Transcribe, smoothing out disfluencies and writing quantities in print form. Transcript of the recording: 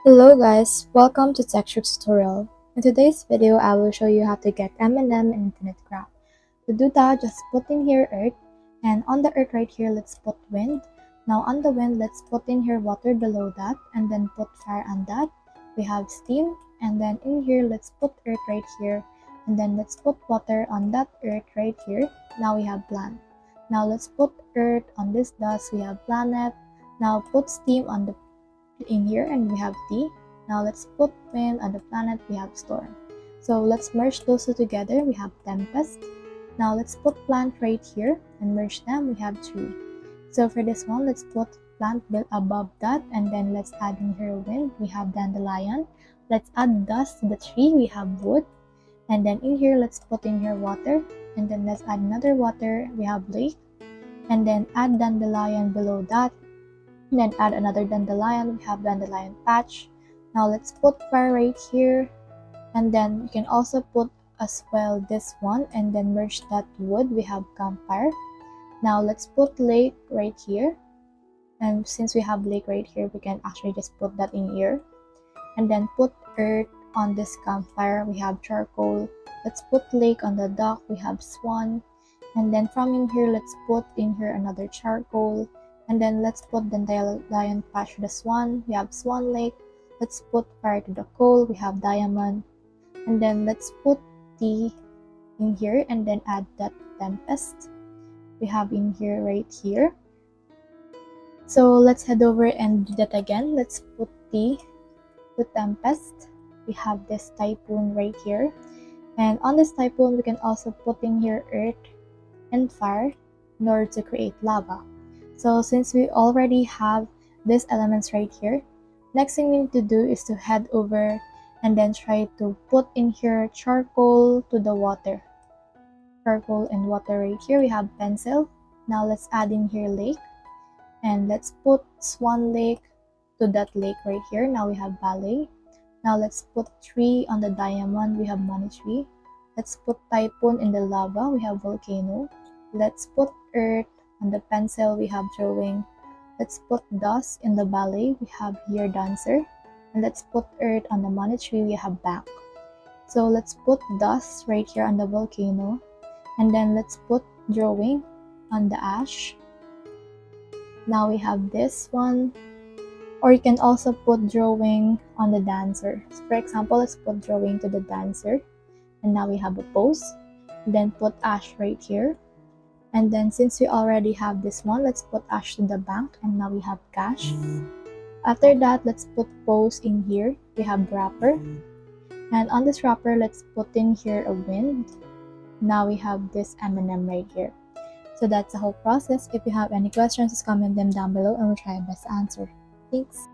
Hello guys, welcome to TechTricks tutorial. In today's video, I will show you how to get Eminem in Infinite Graph. To do that, just put in here Earth, and on the Earth right here, let's put Wind. Now on the Wind, let's put in here Water below that, and then put Fire on that. We have Steam, and then in here, let's put Earth right here, and then let's put Water on that Earth right here. Now we have Plant. Now let's put Earth on this dust, we have Planet. Now put Steam on the in here and we have T. Now let's put Wind on the planet, we have Storm. So let's merge those two together, we have Tempest. Now let's put Plant right here and merge them, we have Tree. So for this one, let's put Plant above that, and then let's add in here Wind, we have Dandelion. Let's add Dust to the Tree, we have Wood. And then in here, let's put in here Water, and then let's add another Water, we have Lake. And then add Dandelion below that, and then add another Dandelion, we have Dandelion Patch. Now let's put Fire right here, and then you can also put as well this one, and then merge that Wood, we have Campfire. Now let's put Lake right here, and since we have Lake right here, we can actually just put that in here. And then put Earth on this Campfire, we have Charcoal. Let's put Lake on the dock, we have Swan. And then from in here, let's put in here another Charcoal. And then let's put Dandelion Patch to the Swan, we have Swan Lake. Let's put Fire to the Coal, we have Diamond. And then let's put T in here, and then add that Tempest. We have in here right here. So let's head over and do that again. Let's put T to Tempest. We have this Typhoon right here. And on this Typhoon, we can also put in here Earth and Fire in order to create lava. So since we already have these elements right here, next thing we need to do is to head over and then try to put in here Charcoal to the Water. Charcoal and Water right here, we have Pencil. Now let's add in here Lake, and let's put Swan Lake to that lake right here. Now we have Valley. Now let's put Tree on the Diamond, we have Money Tree. Let's put Typhoon in the Lava, we have Volcano. Let's put Earth on the Pencil, we have Drawing. Let's put Dust in the Ballet, we have here Dancer. And let's put Earth on the Money Tree, we have Bank. So let's put Dust right here on the Volcano. And then let's put Drawing on the Ash. Now we have this one. Or you can also put Drawing on the Dancer. So for example, let's put Drawing to the Dancer. And now we have a pose. Then put Ash right here. And then since we already have this one, let's put Ash to the Bank, and now we have Cash. After that, let's put Pose in here. We have Wrapper. And on this wrapper, let's put in here a Wind. Now we have this Eminem right here. So that's the whole process. If you have any questions, just comment them down below and we'll try our best to answer. Thanks.